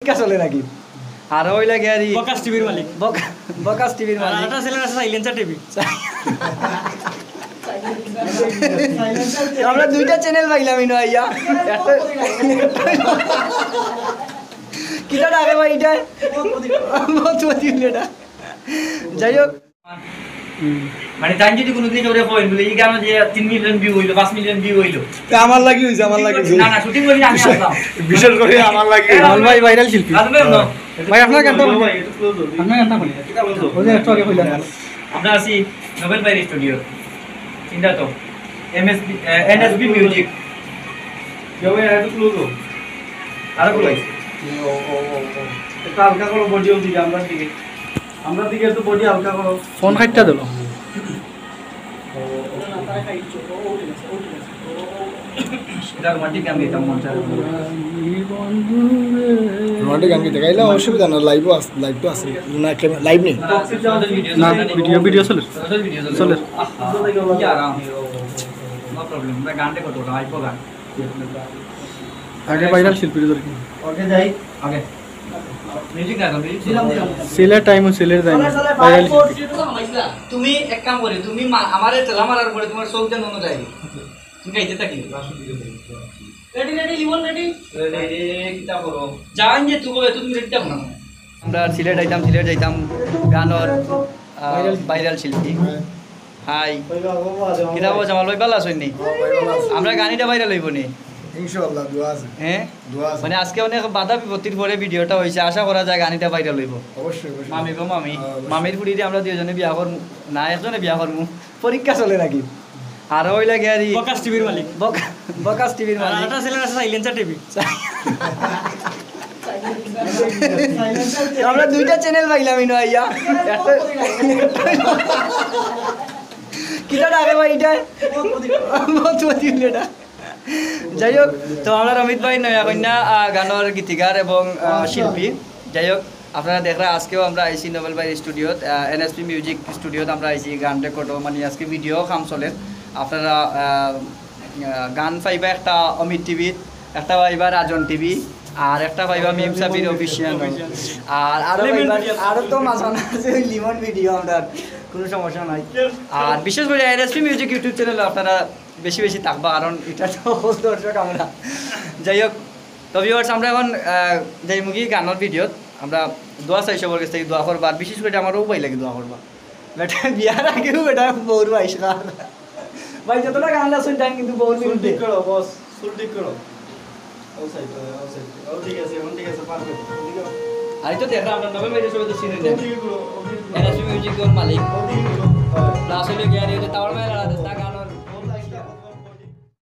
পরীক্ষা চলে নাকি আর ওই লাগে আর বকাস টিভির মালিক বকাস টিভির মালিক আরেকটা ছেলে আছে সাইলেন্সার টিভি আমরা দুইটা চ্যানেল পাইলাম ইনো আইয়া কিটা ডাকে ভাই এটা এটা যাই হোক মানে তাই যদি কোনো দিন ওরে পয়েন্ট বলে এই গান যে 3 মিলিয়ন ভিউ হইলো 5 মিলিয়ন ভিউ হইলো তা আমার লাগি হইছে না না শুটিং করি আমি আসলাম বিশেষ করে আমার লাগি লাল ভাই ভাইরাল শিল্পী আসবে না ভাই আপনার গানটা ভাই একটু ক্লোজ হলো আপনার গানটা বলি ওই যে একটু আগে কইলাম আমরা আছি নোবেল ভাই স্টুডিও চিন্তা তো এনএসবি মিউজিক কেউ একটু ক্লোজ হলো আর বলাই একটু হালকা করো বডিও দিকে আমরা দিকে একটু বডি হালকা করো ফোন খাইটা দিল এটা রোমান্টিক গান গাইতাম মন চায় রোমান্টিক গান গীত গাইলে অসুবিধা না লাইভ তো আছে না লাইভ নেই না ভিডিও চলে চলে কি আরাম নো প্রবলেম मैं গানটা কত আইপো গান আগে ভাইরাল শিল্পীর দরকার ওকে যাই আগে মিউজিক না মিউজিক দিলাম সেলের টাইম ও সেলের টাইম ভাইরাল তুমি এক কাম করে তুমি আমারে তেলা মারার পরে তোমার চোখ দেন অন্য যায় তুমি গাইতে থাকি ready ready Limon ready ready কিতা করো জান যে তুমি রেডি থাকো না আমরা সিলেট যাইতাম গানর ভাইরাল শিল্পী হাই কিতা বলছ আমার লই ভালো আছেন নি আমরা গানিটা ভাইরাল হইব নি ইনশাআল্লাহ দোয়া আছে হ্যাঁ দোয়া আছে মানে আজকে অনেক বাধা বিপত্তির পরে ভিডিওটা হইছে আশা করা যায় গানিটা ভাইরাল হইব অবশ্যই মামি গো মামি মামির ফুড়ি দিয়ে আমরা দুইজনে বিয়া করব না একজনে বিয়া করব পরীক্ষা চলে নাকি আর ওই লাগে আর বকাস টিভির মালিক বকাস টিভির মালিক আরেকটা ছেলে আছে সাইলেন্সার টিভি আমরা দুইটা চ্যানেল পাইলাম ইনো আইয়া কিটা ডাকে ভাই এটা এটা যাই হোক তো আমরা অমিত ভাই নয়া কন্যা গানের গীতিকার এবং শিল্পী যাই হোক আপনারা দেখরা আজকেও আমরা আইসি নোবেল ভাই স্টুডিওত এনএসপি মিউজিক স্টুডিওত আমরা আইসি গান রেকর্ডও মানে আজকে ভিডিও কাম চলে আপনারা গান পাইবা একটা অমিত টিভিত একটা পাইবা রাজন টিভি আর একটা পাইবা মিম সাবির অফিসিয়াল আর আরো তো মাঝখানে আছে লিমন ভিডিও আমরা কোনো সমস্যা নাই আর বিশেষ করে এনএসপি মিউজিক ইউটিউব চ্যানেলে আপনারা বেশি বেশি থাকবা কারণ এটা তো দর্শক আমরা যাই হোক তো ভিউয়ার্স আমরা এখন যাই মুগি গানের ভিডিওত আমরা দোয়া চাই সবার কাছ থেকে দোয়া করবা আর বিশেষ করে আমারও উপায় লাগে দোয়া করবা বেটা বিয়ার আগেও বেটা বউর বাইশ ভাই যতটা গান শুন টাইম কিন্তু বউর বিরুদ্ধে করো বস ফুল ঠিক করো ও সাইড ও ঠিক আছে পারফেক্ট আর তো দেখরা আমরা নোবেল ভাইয়ের সবাই তো চিনি না ঠিক করো এনএসপি মিউজিক এর মালিক ও ঠিক করো প্লাস হলো গিয়ার এটা টাওয়ার মেলা